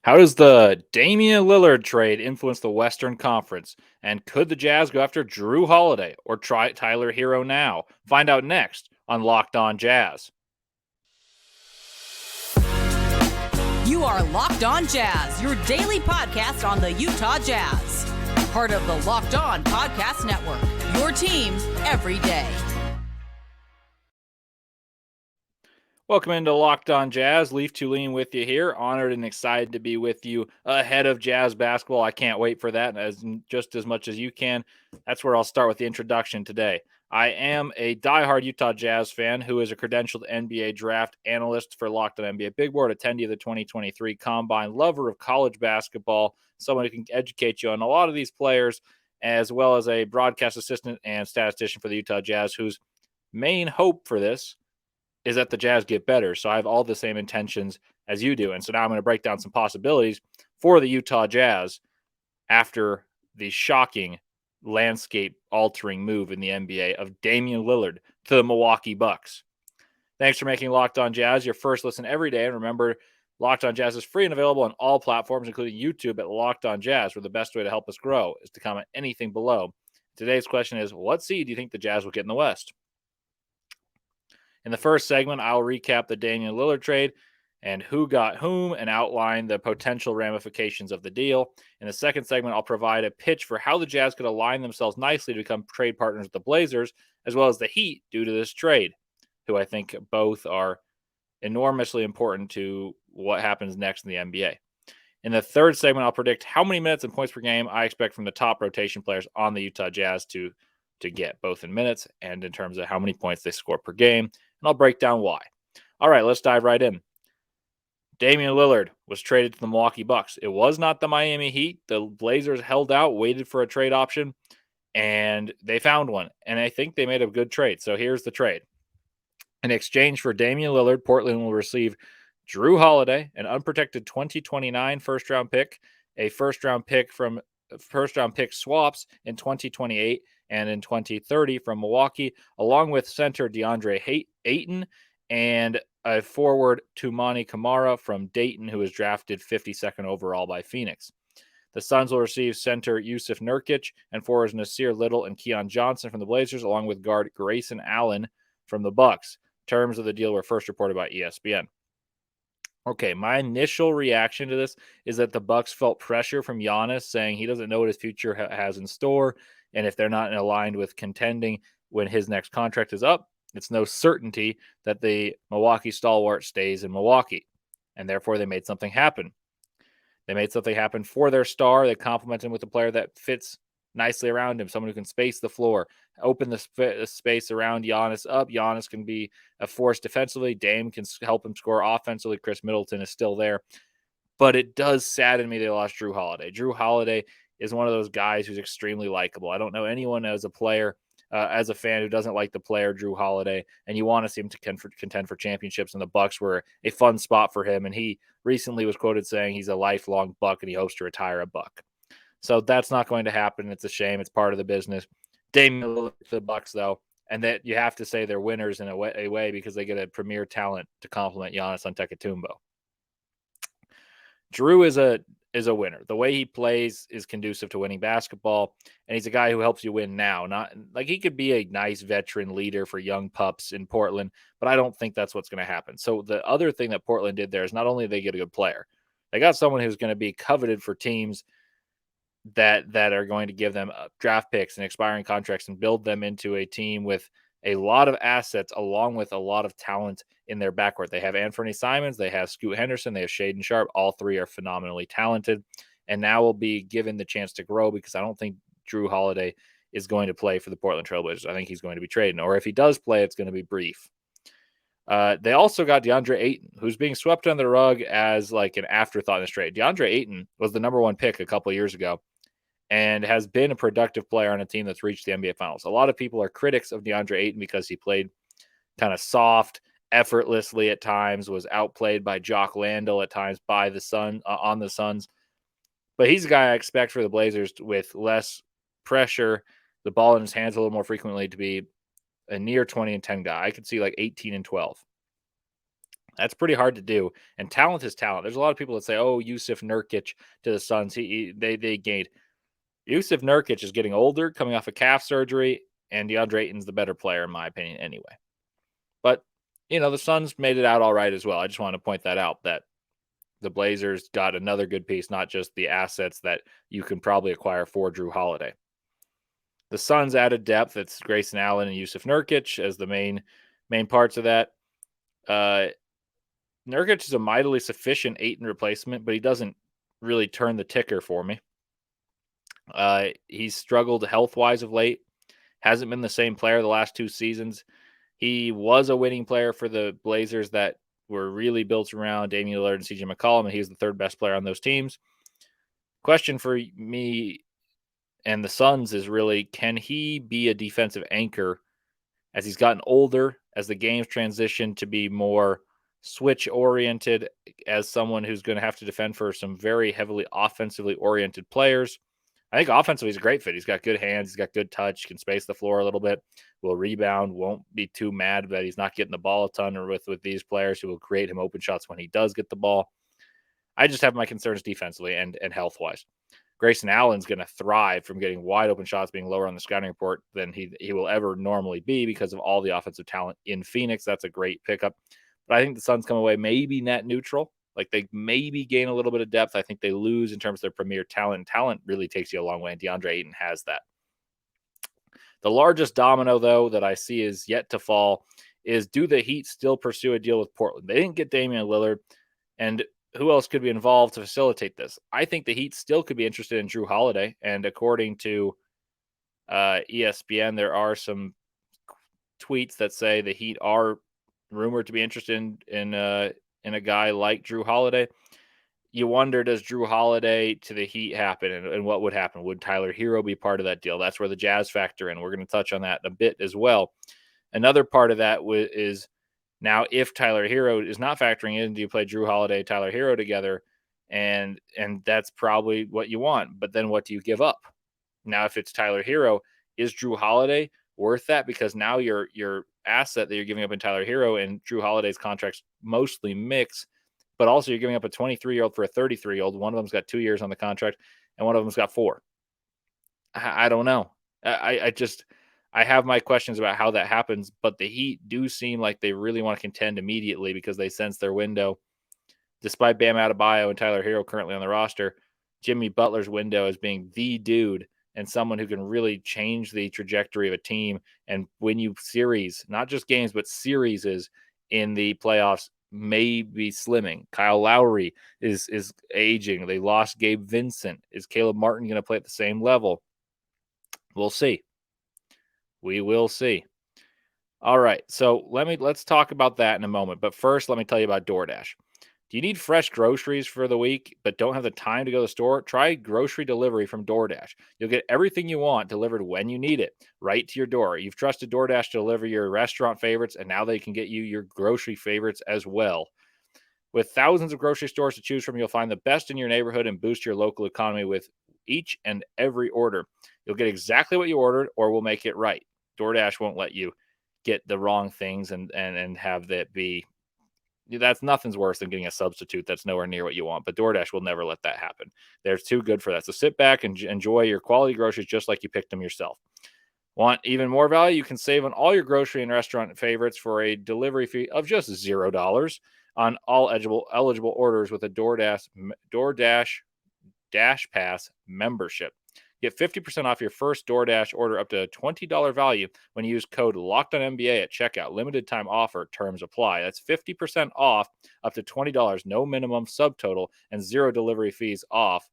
How does the Damian Lillard trade influence the Western Conference? And could the Jazz go after Jrue Holiday or try Tyler Herro now? Find out next on Locked On Jazz. You are Locked On Jazz, your daily podcast on the Utah Jazz. Part of the Locked On Podcast Network, your team every day. Welcome into Locked On Jazz. Leif Thulin with you here. Honored and excited to be with you ahead of Jazz basketball. I can't wait for that just as much as you can. That's where I'll start with the introduction today. I am a diehard Utah Jazz fan who is a credentialed NBA draft analyst for Locked On NBA Big Board, attendee of the 2023 Combine, lover of college basketball, someone who can educate you on a lot of these players, as well as a broadcast assistant and statistician for the Utah Jazz, whose main hope for this is that the Jazz get better. So I have all the same intentions as you do. And so now I'm going to break down some possibilities for the Utah Jazz after the shocking landscape-altering move in the NBA of Damian Lillard to the Milwaukee Bucks. Thanks for making Locked On Jazz your first listen every day. And remember, Locked On Jazz is free and available on all platforms, including YouTube at Locked On Jazz, where the best way to help us grow is to comment anything below. Today's question is, what seed do you think the Jazz will get in the West? In the first segment, I'll recap the Damian Lillard trade and who got whom and outline the potential ramifications of the deal. In the second segment, I'll provide a pitch for how the Jazz could align themselves nicely to become trade partners with the Blazers, as well as the Heat due to this trade, who I think both are enormously important to what happens next in the NBA. In the third segment, I'll predict how many minutes and points per game I expect from the top rotation players on the Utah Jazz to get, both in minutes and in terms of how many points they score per game. And I'll break down why. All right, let's dive right in. Damian Lillard was traded to the Milwaukee Bucks. It was not the Miami Heat. The Blazers held out, waited for a trade option, and they found one. And I think they made a good trade. So here's the trade. In exchange for Damian Lillard, Portland will receive Jrue Holiday, an unprotected 2029 first-round pick, a first-round pick swaps in 2028 and in 2030 from Milwaukee, along with center DeAndre Ayton and a forward Toumani Camara from Dayton, who was drafted 52nd overall by Phoenix. The Suns will receive center Yusuf Nurkic and forwards Nasir Little and Keon Johnson from the Blazers, along with guard Grayson Allen from the Bucks. Terms of the deal were first reported by ESPN. Okay, my initial reaction to this is that the Bucks felt pressure from Giannis, saying he doesn't know what his future has in store, and if they're not aligned with contending when his next contract is up, it's no certainty that the Milwaukee stalwart stays in Milwaukee, and therefore they made something happen. They made something happen for their star. They complimented him with a player that fits nicely around him, someone who can space the floor, open the space around Giannis up. Giannis can be a force defensively. Dame can help him score offensively. Chris Middleton is still there. But it does sadden me they lost Jrue Holiday. Jrue Holiday is one of those guys who's extremely likable. I don't know anyone as a player, as a fan, who doesn't like the player Jrue Holiday, and you want to see him to contend for championships, and the Bucks were a fun spot for him. And he recently was quoted saying he's a lifelong Buck and he hopes to retire a Buck. So that's not going to happen. It's a shame. It's part of the business. Damian Lillard to the Bucks, though, and that you have to say they're winners in a way because they get a premier talent to complement Giannis Antetokounmpo. Jrue is a winner. The way he plays is conducive to winning basketball, and he's a guy who helps you win now. Not like he could be a nice veteran leader for young pups in Portland, but I don't think that's what's going to happen. So the other thing that Portland did there is not only they get a good player, they got someone who's going to be coveted for teams that are going to give them draft picks and expiring contracts and build them into a team with a lot of assets along with a lot of talent in their backcourt. They have Anthony Simons, they have Scoot Henderson, they have Shaedon Sharpe. All three are phenomenally talented and now will be given the chance to grow, because I don't think Jrue Holiday is going to play for the Portland Trailblazers. I think he's going to be traded, or if he does play, it's going to be brief. They also got DeAndre Ayton, who's being swept under the rug as like an afterthought in this trade. DeAndre Ayton was the number one pick a couple of years ago and has been a productive player on a team that's reached the NBA Finals. A lot of people are critics of DeAndre Ayton because he played kind of soft, effortlessly at times, was outplayed by Jock Landale at times by the on the Suns. But he's a guy I expect for the Blazers with less pressure, the ball in his hands a little more frequently, to be a near 20 and 10 guy. I could see like 18 and 12. That's pretty hard to do. And talent is talent. There's a lot of people that say, "Oh, Yusuf Nurkic to the Suns, they gained." Yusuf Nurkic is getting older, coming off of calf surgery, and DeAndre Ayton's the better player in my opinion anyway. But, the Suns made it out all right as well. I just want to point that out, that the Blazers got another good piece, not just the assets that you can probably acquire for Jrue Holiday. The Suns added depth. It's Grayson Allen and Yusuf Nurkic as the main parts of that. Nurkic is a mightily sufficient Ayton replacement, but he doesn't really turn the ticker for me. He's struggled health-wise of late. Hasn't been the same player the last 2 seasons. He was a winning player for the Blazers that were really built around Damian Lillard and CJ McCollum, and he was the third best player on those teams. Question for me and the Suns is really, can he be a defensive anchor as he's gotten older, as the game's transitioned to be more switch-oriented, as someone who's going to have to defend for some very heavily offensively oriented players? I think offensively he's a great fit. He's got good hands. He's got good touch. Can space the floor a little bit. Will rebound. Won't be too mad that he's not getting the ball a ton, or with these players who will create him open shots when he does get the ball. I just have my concerns defensively and health-wise. Grayson Allen's going to thrive from getting wide open shots, being lower on the scouting report than he will ever normally be because of all the offensive talent in Phoenix. That's a great pickup. But I think the Suns come away maybe net neutral. Like, they maybe gain a little bit of depth. I think they lose in terms of their premier talent. Talent really takes you a long way, and DeAndre Ayton has that. The largest domino, though, that I see is yet to fall is, do the Heat still pursue a deal with Portland? They didn't get Damian Lillard, and who else could be involved to facilitate this? I think the Heat still could be interested in Jrue Holiday, and according to ESPN, there are some tweets that say the Heat are rumored to be interested in a guy like Jrue Holiday. You wonder, does Jrue Holiday to the Heat happen, and what would happen? Would Tyler Herro be part of that deal? That's where the Jazz factor in. We're going to touch on that in a bit as well. Another part of that is, now if Tyler Herro is not factoring in, do you play Jrue Holiday, Tyler Herro together? And that's probably what you want. But then what do you give up? Now, if it's Tyler Herro, is Jrue Holiday worth that? Because now your asset that you're giving up in Tyler Herro and Jrue Holiday's contracts mostly mix, but also you're giving up a 23-year-old for a 33-year-old. One of them's got 2 years on the contract, and one of them's got 4. I don't know. I have my questions about how that happens, but the Heat do seem like they really want to contend immediately because they sense their window. Despite Bam Adebayo and Tyler Herro currently on the roster, Jimmy Butler's window as being the dude and someone who can really change the trajectory of a team and win you series, not just games, but series in the playoffs, may be slimming. Kyle Lowry is aging. They lost Gabe Vincent. Is Caleb Martin going to play at the same level? We'll see. We will see. All right, so let's talk about that in a moment. But first, let me tell you about DoorDash. Do you need fresh groceries for the week but don't have the time to go to the store? Try grocery delivery from DoorDash. You'll get everything you want delivered when you need it, right to your door. You've trusted DoorDash to deliver your restaurant favorites, and now they can get you your grocery favorites as well. With thousands of grocery stores to choose from, you'll find the best in your neighborhood and boost your local economy with each and every order. You'll get exactly what you ordered, or we'll make it right. DoorDash won't let you get the wrong things and have that be. That's nothing's worse than getting a substitute that's nowhere near what you want. But DoorDash will never let that happen. They're too good for that. So sit back and enjoy your quality groceries just like you picked them yourself. Want even more value? You can save on all your grocery and restaurant favorites for a delivery fee of just $0 on all eligible orders with a DoorDash Dash Pass membership. Get 50% off your first DoorDash order up to a $20 value when you use code LOCKEDONNBA at checkout. Limited time offer. Terms apply. That's 50% off up to $20. No minimum subtotal and zero delivery fees off.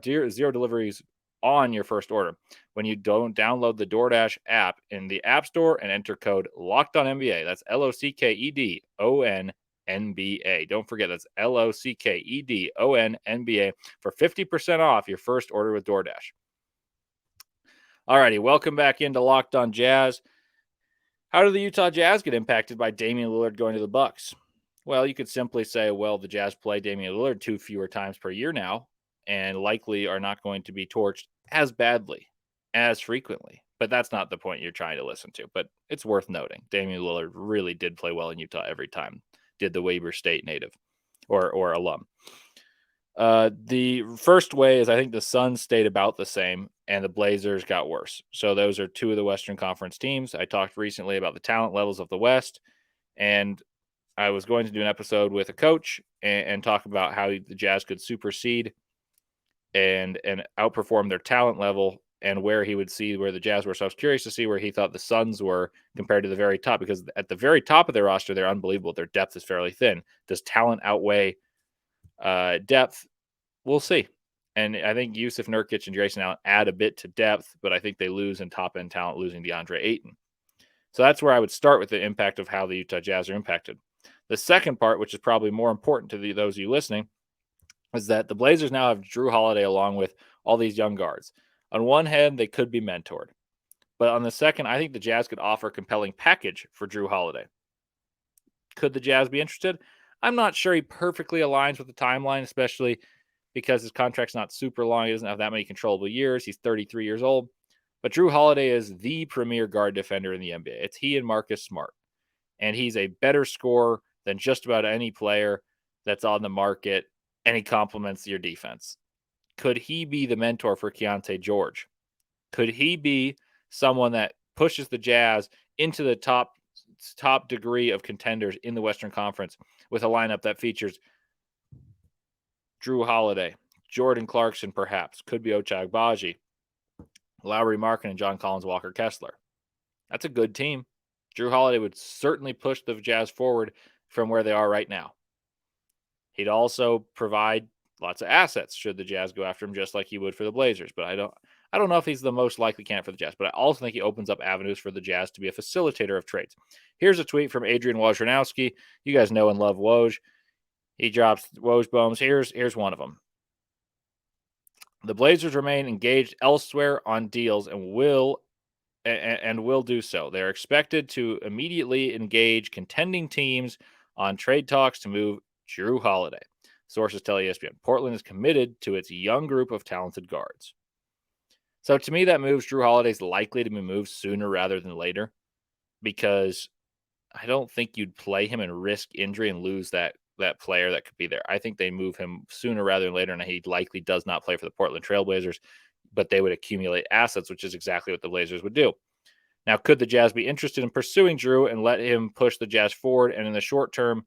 Zero deliveries on your first order when you don't download the DoorDash app in the App Store and enter code LOCKEDONNBA. That's LOCKEDONNBA. Don't forget, that's LOCKEDONNBA for 50% off your first order with DoorDash. Alrighty, welcome back into Locked On Jazz. How do the Utah Jazz get impacted by Damian Lillard going to the Bucks? Well, you could simply say, well, the Jazz play Damian Lillard 2 fewer times per year now, and likely are not going to be torched as badly, as frequently. But that's not the point you're trying to listen to. But it's worth noting. Damian Lillard really did play well in Utah every time. did the Weber State native or alum. The first way is I think the Suns stayed about the same and the Blazers got worse. So those are two of the Western Conference teams. I talked recently about the talent levels of the West, and I was going to do an episode with a coach and talk about how the Jazz could supersede and outperform their talent level and where he would see where the Jazz were. So I was curious to see where he thought the Suns were compared to the very top, because at the very top of their roster, they're unbelievable. Their depth is fairly thin. Does talent outweigh depth? We'll see. And I think Yusuf Nurkic and Grayson Allen add a bit to depth, but I think they lose in top-end talent, losing DeAndre Ayton. So that's where I would start with the impact of how the Utah Jazz are impacted. The second part, which is probably more important to those of you listening, is that the Blazers now have Jrue Holiday along with all these young guards. On one hand, they could be mentored. But on the second, I think the Jazz could offer a compelling package for Jrue Holiday. Could the Jazz be interested? I'm not sure he perfectly aligns with the timeline, especially because his contract's not super long. He doesn't have that many controllable years. He's 33 years old. But Jrue Holiday is the premier guard defender in the NBA. It's he and Marcus Smart. And he's a better scorer than just about any player that's on the market, and he complements your defense. Could he be the mentor for Keontae George? Could he be someone that pushes the Jazz into the top degree of contenders in the Western Conference with a lineup that features Jrue Holiday, Jordan Clarkson perhaps, could be Ochai Agbaji, Lauri Markkanen, and John Collins Walker-Kessler? That's a good team. Jrue Holiday would certainly push the Jazz forward from where they are right now. He'd also provide lots of assets should the Jazz go after him, just like he would for the Blazers. But I don't know if he's the most likely candidate for the Jazz, but I also think he opens up avenues for the Jazz to be a facilitator of trades. Here's a tweet from Adrian Wojnarowski. You guys know and love Woj. He drops Woj bombs. Here's one of them. The Blazers remain engaged elsewhere on deals and will do so. They're expected to immediately engage contending teams on trade talks to move Jrue Holiday. Sources tell ESPN Portland is committed to its young group of talented guards. So to me, that moves Jrue Holiday is likely to be moved sooner rather than later, because I don't think you'd play him and risk injury and lose that player that could be there. I think they move him sooner rather than later, and he likely does not play for the Portland Trailblazers, but they would accumulate assets, which is exactly what the Blazers would do. Now, could the Jazz be interested in pursuing Jrue and let him push the Jazz forward, and in the short term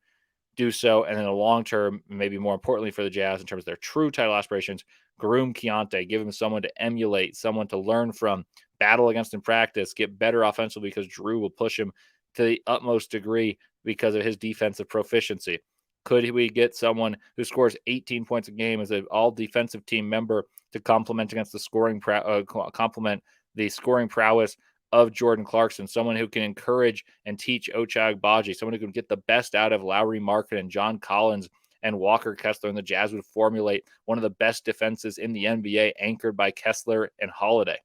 do so, and in the long term, maybe more importantly for the Jazz in terms of their true title aspirations, groom Keontae, give him someone to emulate, someone to learn from, battle against in practice, get better offensively because Jrue will push him to the utmost degree because of his defensive proficiency? Could we get someone who scores 18 points a game as an all-defensive team member to complement against the scoring prowess of Jordan Clarkson, someone who can encourage and teach Ochai Agbaji, someone who can get the best out of Lauri Markkanen and John Collins and Walker-Kessler, and the Jazz would formulate one of the best defenses in the NBA, anchored by Kessler and Holiday.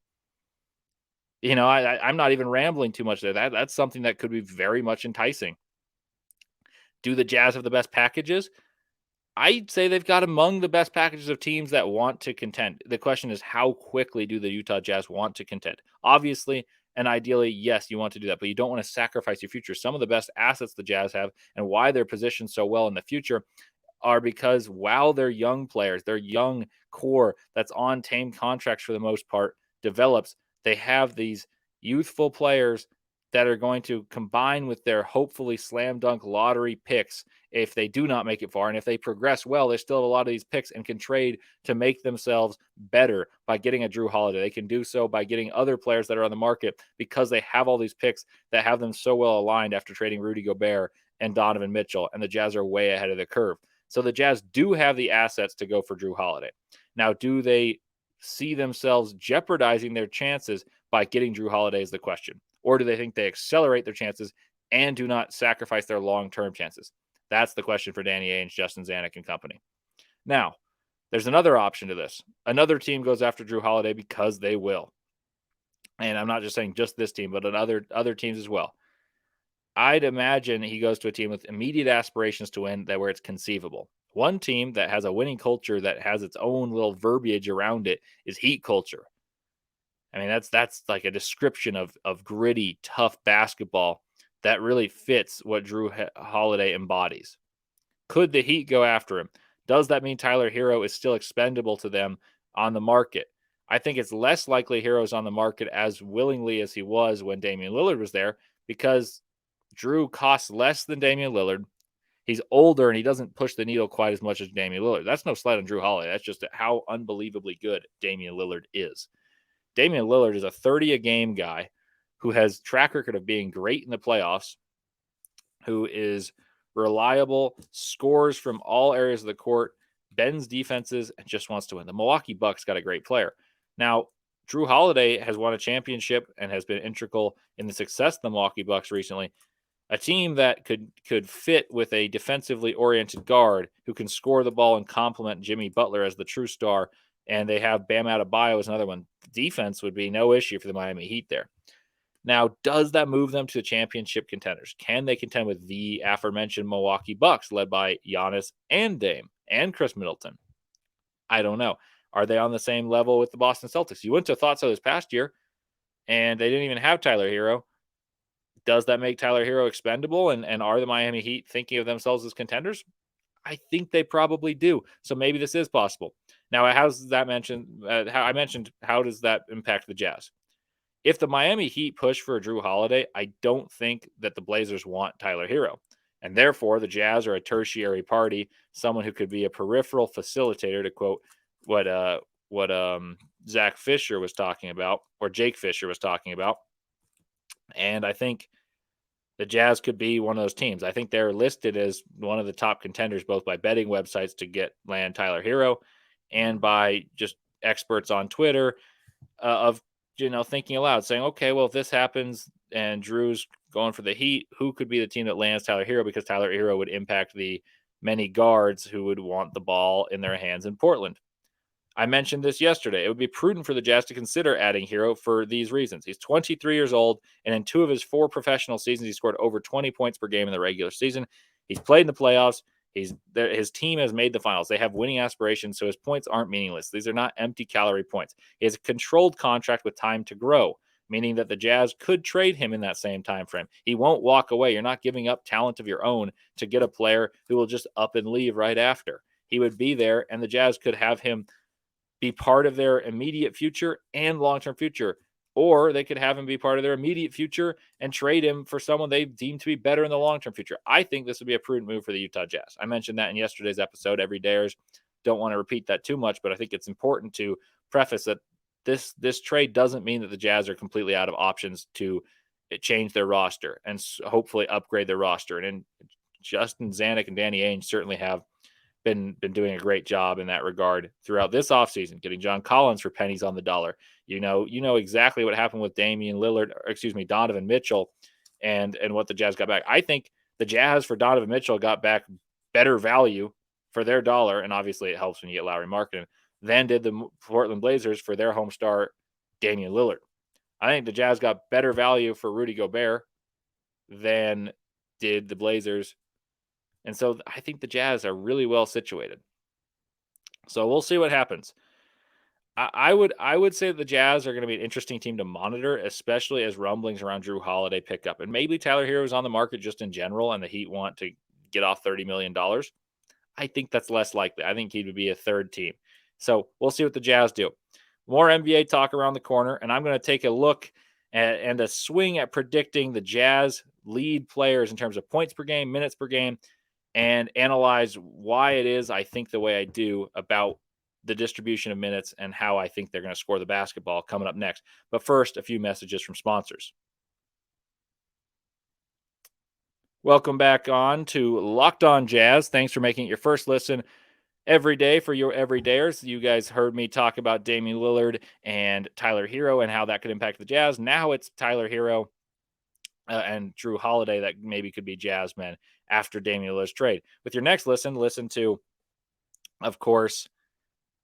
You know, I'm not even rambling too much there. That's something that could be very much enticing. Do the Jazz have the best packages? I'd say they've got among the best packages of teams that want to contend. The question is, how quickly do the Utah Jazz want to contend? Obviously, and ideally, yes, you want to do that, but you don't want to sacrifice your future. Some of the best assets the Jazz have and why they're positioned so well in the future are because while their young players, their young core that's on tame contracts for the most part develops, they have these youthful players that are going to combine with their hopefully slam dunk lottery picks if they do not make it far. And if they progress well, they still have a lot of these picks and can trade to make themselves better by getting a Jrue Holiday. They can do so by getting other players that are on the market because they have all these picks that have them so well aligned after trading Rudy Gobert and Donovan Mitchell, and the Jazz are way ahead of the curve. So the Jazz do have the assets to go for Jrue Holiday. Now, do they see themselves jeopardizing their chances by getting Jrue Holiday is the question. Or do they think they accelerate their chances and do not sacrifice their long-term chances? That's the question for Danny Ainge, Justin Zanuck, and company. Now, there's another option to this. Another team goes after Jrue Holiday because they will. And I'm not just saying just this team, but other teams as well. I'd imagine he goes to a team with immediate aspirations to win, that where it's conceivable. One team that has a winning culture that has its own little verbiage around it is Heat culture. I mean, that's like a description of gritty, tough basketball that really fits what Jrue Holiday embodies. Could the Heat go after him? Does that mean Tyler Herro is still expendable to them on the market? I think it's less likely Herro's on the market as willingly as he was when Damian Lillard was there, because Jrue costs less than Damian Lillard. He's older and he doesn't push the needle quite as much as Damian Lillard. That's no slight on Jrue Holiday. That's just how unbelievably good Damian Lillard is. Damian Lillard is a 30-a-game guy who has track record of being great in the playoffs, who is reliable, scores from all areas of the court, bends defenses, and just wants to win. The Milwaukee Bucks got a great player. Now, Jrue Holiday has won a championship and has been integral in the success of the Milwaukee Bucks recently. A team that could fit with a defensively oriented guard who can score the ball and complement Jimmy Butler as the true star, and they have Bam Adebayo as another one. Defense would be no issue for the Miami Heat there. Now, does that move them to the championship contenders? Can they contend with the aforementioned Milwaukee Bucks, led by Giannis and Dame and Chris Middleton? I don't know. Are they on the same level with the Boston Celtics? You wouldn't have thought so this past year, and they didn't even have Tyler Herro. Does that make Tyler Herro expendable? And are the Miami Heat thinking of themselves as contenders? I think they probably do. So maybe this is possible. Now, how does that how does that impact the Jazz? If the Miami Heat push for a Jrue Holiday, I don't think that the Blazers want Tyler Herro. And therefore, the Jazz are a tertiary party, someone who could be a peripheral facilitator, to quote what Zach Fisher was talking about, or Jake Fisher was talking about. And I think the Jazz could be one of those teams. I think they're listed as one of the top contenders, both by betting websites to land Tyler Herro and by just experts on Twitter of thinking aloud, saying, okay, well, if this happens and Jrue's going for the Heat, who could be the team that lands Tyler Herro? Because Tyler Herro would impact the many guards who would want the ball in their hands in Portland. I mentioned this yesterday. It would be prudent for the Jazz to consider adding Herro for these reasons. He's 23 years old, and in 2 of his 4 professional seasons, he scored over 20 points per game in the regular season. He's played in the playoffs. His team has made the finals. They have winning aspirations, so his points aren't meaningless. These are not empty calorie points. He has a controlled contract with time to grow, meaning that the Jazz could trade him in that same time frame. He won't walk away. You're not giving up talent of your own to get a player who will just up and leave right after. He would be there, and the Jazz could have him be part of their immediate future and long-term future. Or they could have him be part of their immediate future and trade him for someone they deem to be better in the long-term future. I think this would be a prudent move for the Utah Jazz. I mentioned that in yesterday's episode. Everydayers don't want to repeat that too much, but I think it's important to preface that this trade doesn't mean that the Jazz are completely out of options to change their roster and hopefully upgrade their roster. And Justin Zanuck and Danny Ainge certainly have been doing a great job in that regard throughout this offseason, getting John Collins for pennies on the dollar. You know exactly what happened with Donovan Mitchell and what the Jazz got back. I think the Jazz for Donovan Mitchell got back better value for their dollar, and obviously it helps when you get Lowry Markkanen, than did the Portland Blazers for their home star, Damian Lillard. I think the Jazz got better value for Rudy Gobert than did the Blazers. And so I think the Jazz are really well situated. So we'll see what happens. I would say the Jazz are going to be an interesting team to monitor, especially as rumblings around Jrue Holiday pick up. And maybe Tyler Herro is on the market just in general, and the Heat want to get off $30 million. I think that's less likely. I think he would be a third team. So we'll see what the Jazz do. More NBA talk around the corner, and I'm going to take a look and a swing at predicting the Jazz lead players in terms of points per game, minutes per game, and analyze why it is I think the way I do about the distribution of minutes and how I think they're going to score the basketball coming up next. But first, a few messages from sponsors. Welcome back on to Locked On Jazz. Thanks for making it your first listen every day for your everydayers. You guys heard me talk about Damian Lillard and Tyler Herro and how that could impact the Jazz. Now it's Tyler Herro and Jrue Holiday that maybe could be Jazz men after Damian Lillard's trade. With your next listen to, of course,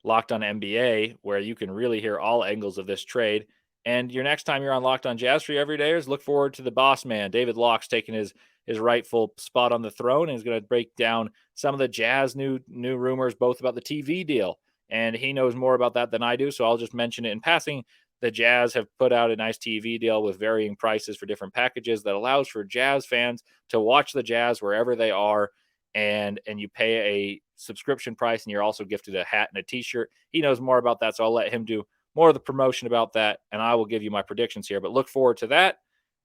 Locked On NBA, where you can really hear all angles of this trade. And your next time you're on Locked On Jazz for your everydayers, look forward to the boss man, David Locke's taking his rightful spot on the throne, and he's going to break down some of the Jazz new rumors, both about the TV deal. And he knows more about that than I do, so I'll just mention it in passing. the Jazz have put out a nice TV deal with varying prices for different packages that allows for Jazz fans to watch the Jazz wherever they are. And you pay a subscription price, and you're also gifted a hat and a t-shirt. He knows more about that, so I'll let him do more of the promotion about that, and I will give you my predictions here. But look forward to that,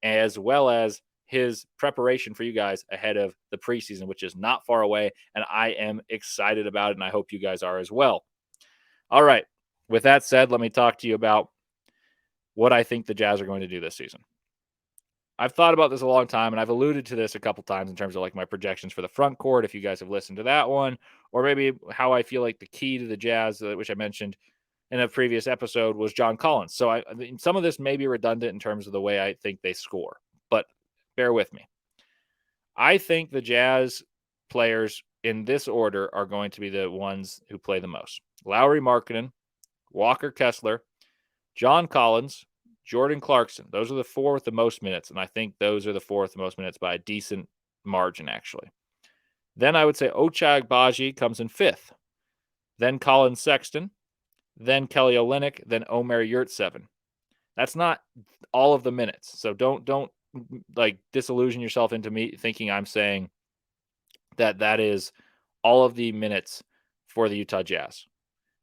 as well as his preparation for you guys ahead of the preseason, which is not far away, and I am excited about it, and I hope you guys are as well. All right. With that said, let me talk to you about what I think the Jazz are going to do this season. I've thought about this a long time, and I've alluded to this a couple times in terms of like my projections for the front court, if you guys have listened to that one, or maybe how I feel like the key to the Jazz, which I mentioned in a previous episode, was John Collins. So I mean, some of this may be redundant in terms of the way I think they score, but bear with me. I think the Jazz players in this order are going to be the ones who play the most. Lauri Markkanen, Walker Kessler, John Collins, Jordan Clarkson. Those are the four with the most minutes, and I think those are the four with the most minutes by a decent margin, actually. Then I would say Ochai Agbaji comes in fifth. Then Colin Sexton. Then Kelly Olynyk. Then Omer Yurtseven. That's not all of the minutes, so don't like disillusion yourself into me thinking I'm saying that is all of the minutes for the Utah Jazz.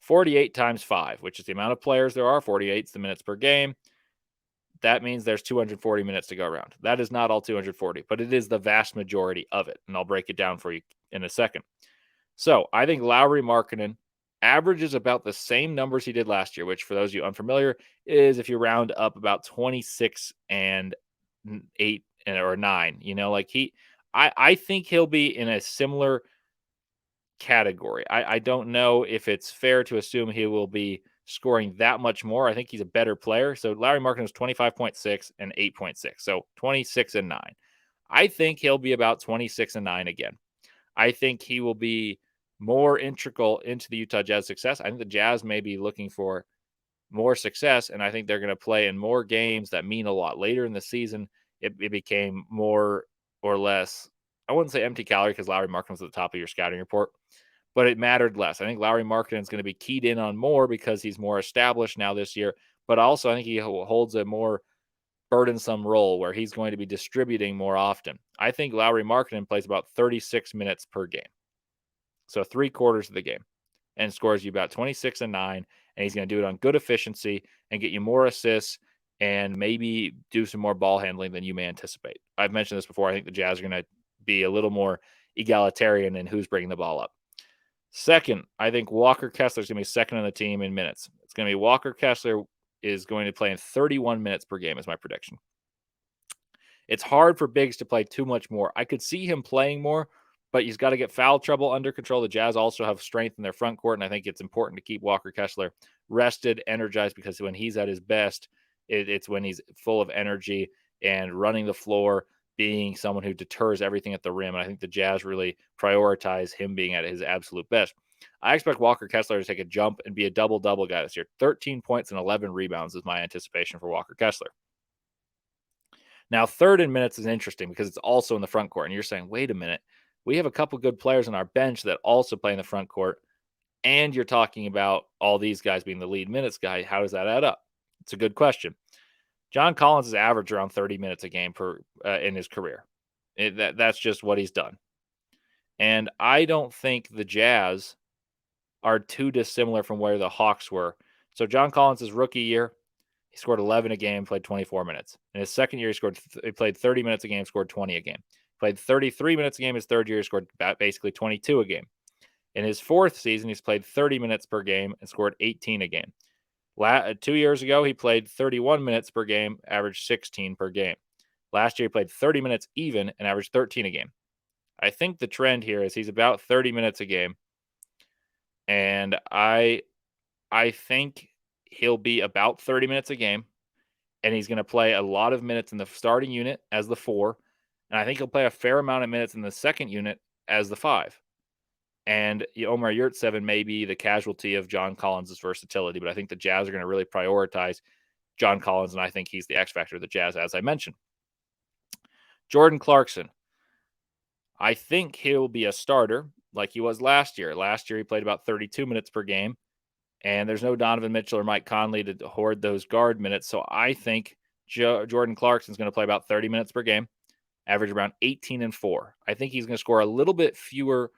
48 times 5, which is the amount of players there are. 48 is the minutes per game. That means there's 240 minutes to go around. That is not all 240, but it is the vast majority of it, and I'll break it down for you in a second. So I think Lauri Markkanen averages about the same numbers he did last year, which for those of you unfamiliar is if you round up about 26 and 8 or 9. You know, like I think he'll be in a similar category. I don't know if it's fair to assume he will be scoring that much more. I think he's a better player. So Lauri Markkanen was 25.6 and 8.6. So 26 and 9. I think he'll be about 26 and 9 again. I think he will be more integral into the Utah Jazz success. I think the Jazz may be looking for more success, and I think they're going to play in more games that mean a lot. Later in the season, it became more or less, I wouldn't say empty calorie because Lauri Markkanen was at the top of your scouting report, but it mattered less. I think Lauri Markkanen is going to be keyed in on more because he's more established now this year, but also I think he holds a more burdensome role where he's going to be distributing more often. I think Lauri Markkanen plays about 36 minutes per game. So 3/4 of the game, and scores you about 26 and 9. And he's going to do it on good efficiency and get you more assists and maybe do some more ball handling than you may anticipate. I've mentioned this before. I think the Jazz are going to be a little more egalitarian in who's bringing the ball up. Second, I think Walker Kessler is going to be second on the team in minutes. It's going to be Walker Kessler is going to play in 31 minutes per game is my prediction. It's hard for bigs to play too much more. I could see him playing more, but he's got to get foul trouble under control. The Jazz also have strength in their front court, and I think it's important to keep Walker Kessler rested, energized, because when he's at his best, it's when he's full of energy and running the floor, being someone who deters everything at the rim. And I think the Jazz really prioritize him being at his absolute best. I expect Walker Kessler to take a jump and be a double-double guy this year. 13 points and 11 rebounds is my anticipation for Walker Kessler. Now, third in minutes is interesting because it's also in the front court. And you're saying, wait a minute, we have a couple good players on our bench that also play in the front court. And you're talking about all these guys being the lead minutes guy. How does that add up? It's a good question. John Collins has averaged around 30 minutes a game in his career. That's just what he's done. And I don't think the Jazz are too dissimilar from where the Hawks were. So John Collins' rookie year, he scored 11 a game, played 24 minutes. In his second year, he played 30 minutes a game, scored 20 a game. Played 33 minutes a game his third year, scored basically 22 a game. In his fourth season, he's played 30 minutes per game and scored 18 a game. 2 years ago, he played 31 minutes per game, averaged 16 per game. Last year, he played 30 minutes even and averaged 13 a game. I think the trend here is he's about 30 minutes a game. And I think he'll be about 30 minutes a game. And he's going to play a lot of minutes in the starting unit as the 4. And I think he'll play a fair amount of minutes in the second unit as the 5. And Omer Yurtseven may be the casualty of John Collins' versatility, but I think the Jazz are going to really prioritize John Collins, and I think he's the X factor of the Jazz, as I mentioned. Jordan Clarkson. I think he'll be a starter like he was last year. Last year, he played about 32 minutes per game. And there's no Donovan Mitchell or Mike Conley to hoard those guard minutes. So I think Jordan Clarkson's going to play about 30 minutes per game, average around 18 and 4. I think he's going to score a little bit fewer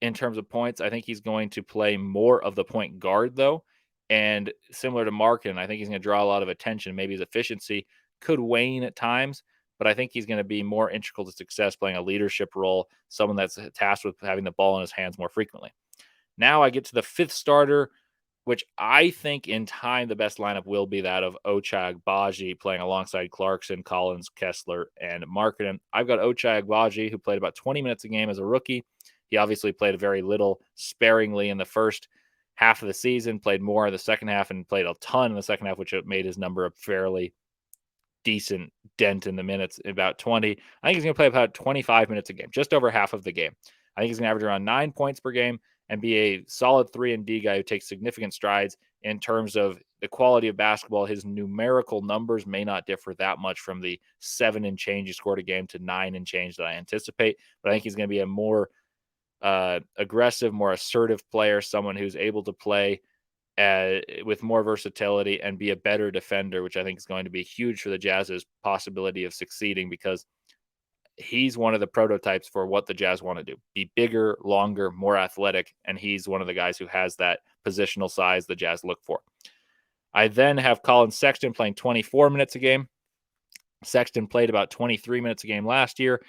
in terms of points. I think he's going to play more of the point guard, though. And similar to Markin, I think he's going to draw a lot of attention. Maybe his efficiency could wane at times, but I think he's going to be more integral to success playing a leadership role, someone that's tasked with having the ball in his hands more frequently. Now I get to the fifth starter, which I think in time the best lineup will be that of Ochai Agbaji playing alongside Clarkson, Collins, Kessler, and Markkanen. I've got Ochai Agbaji, who played about 20 minutes a game as a rookie. He obviously played very little sparingly in the first half of the season, played more in the second half, and played a ton in the second half, which made his number a fairly decent dent in the minutes, about 20. I think he's going to play about 25 minutes a game, just over half of the game. I think he's going to average around 9 points per game and be a solid 3-and-D guy who takes significant strides in terms of the quality of basketball. His numerical numbers may not differ that much from the 7 and change he scored a game to 9 and change that I anticipate, but I think he's going to be a more aggressive, more assertive player, someone who's able to play with more versatility and be a better defender, which I think is going to be huge for the Jazz's possibility of succeeding, because he's one of the prototypes for what the Jazz want to do: be bigger, longer, more athletic. And he's one of the guys who has that positional size the Jazz look for. I then have Colin Sexton playing 24 minutes a game. Sexton played about 23 minutes a game last year.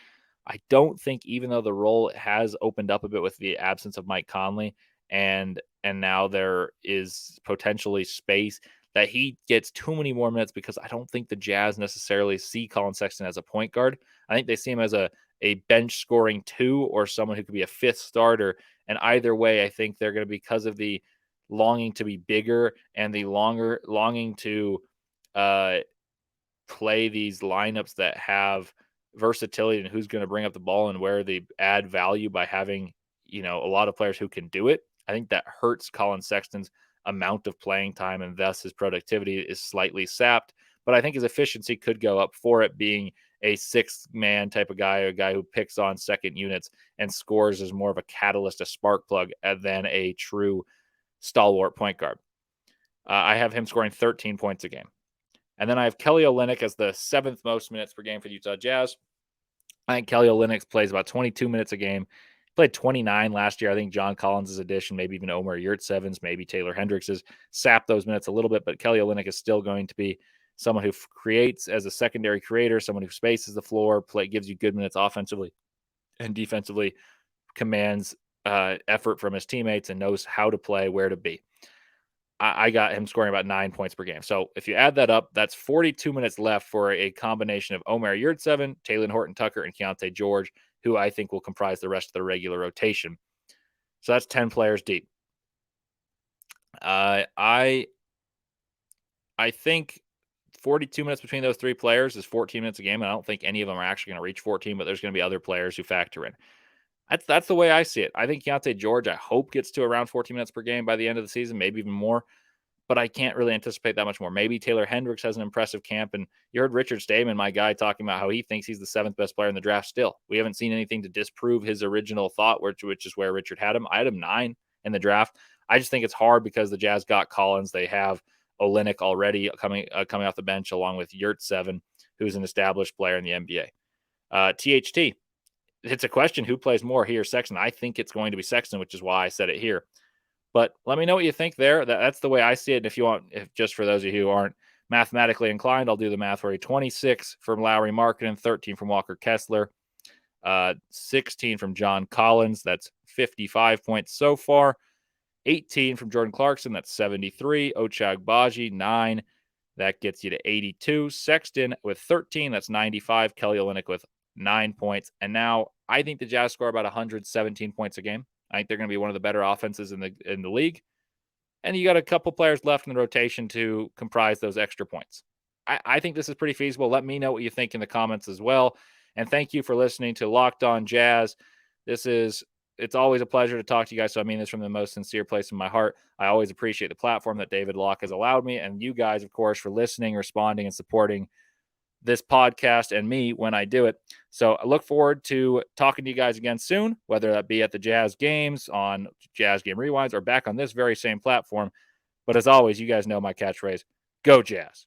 I don't think, even though the role has opened up a bit with the absence of Mike Conley, and now there is potentially space, that he gets too many more minutes, because I don't think the Jazz necessarily see Colin Sexton as a point guard. I think they see him as a bench scoring 2 or someone who could be a 5th starter. And either way, I think they're going to, because of the longing to be bigger and the longing to play these lineups that have versatility and who's going to bring up the ball and where they add value by having, a lot of players who can do it. I think that hurts Colin Sexton's amount of playing time, and thus his productivity is slightly sapped. But I think his efficiency could go up for it being a 6-man type of guy, a guy who picks on second units and scores as more of a catalyst, a spark plug, than a true stalwart point guard. I have him scoring 13 points a game. And then I have Kelly Olynyk as the 7th most minutes per game for the Utah Jazz. I think Kelly Olynyk plays about 22 minutes a game. He played 29 last year. I think John Collins' addition, maybe even Omer Yurtseven's, maybe Taylor Hendricks's, sapped those minutes a little bit, but Kelly Olynyk is still going to be someone who creates as a secondary creator, someone who spaces the floor, gives you good minutes offensively and defensively, commands effort from his teammates, and knows how to play, where to be. I got him scoring about 9 points per game. So if you add that up, that's 42 minutes left for a combination of Omer Yurtseven, Talen Horton-Tucker, and Keontae George, who I think will comprise the rest of the regular rotation. So that's 10 players deep. I think 42 minutes between those 3 players is 14 minutes a game, and I don't think any of them are actually going to reach 14, but there's going to be other players who factor in. That's the way I see it. I think Keontae George, I hope, gets to around 14 minutes per game by the end of the season, maybe even more, but I can't really anticipate that much more. Maybe Taylor Hendricks has an impressive camp, and you heard Richard Stamen, my guy, talking about how he thinks he's the 7th best player in the draft still. We haven't seen anything to disprove his original thought, which is where Richard had him. I had him 9 in the draft. I just think it's hard because the Jazz got Collins. They have Olynyk already coming off the bench, along with Yurtseven, who's an established player in the NBA. THT. It's a question who plays more, he or Sexton. I think it's going to be Sexton, which is why I said it here. But let me know what you think there. That's the way I see it. And if you want, just for those of you who aren't mathematically inclined, I'll do the math for you. 26 from Lauri Markkanen, 13 from Walker Kessler, 16 from John Collins. That's 55 points so far. 18 from Jordan Clarkson. That's 73. Ochai Agbaji, 9. That gets you to 82. Sexton with 13. That's 95. Kelly Olynyk with 9 points. And now I think the Jazz score about 117 points a game. I think they're going to be one of the better offenses in the league. And you got a couple players left in the rotation to comprise those extra points. I think this is pretty feasible. Let me know what you think in the comments as well. And thank you for listening to Locked On Jazz. It's always a pleasure to talk to you guys. So I mean this from the most sincere place in my heart. I always appreciate the platform that David Locke has allowed me, and you guys, of course, for listening, responding, and supporting this podcast and me when I do it. So I look forward to talking to you guys again soon, whether that be at the Jazz games, on Jazz Game Rewinds, or back on this very same platform. But as always, you guys know my catchphrase, go Jazz.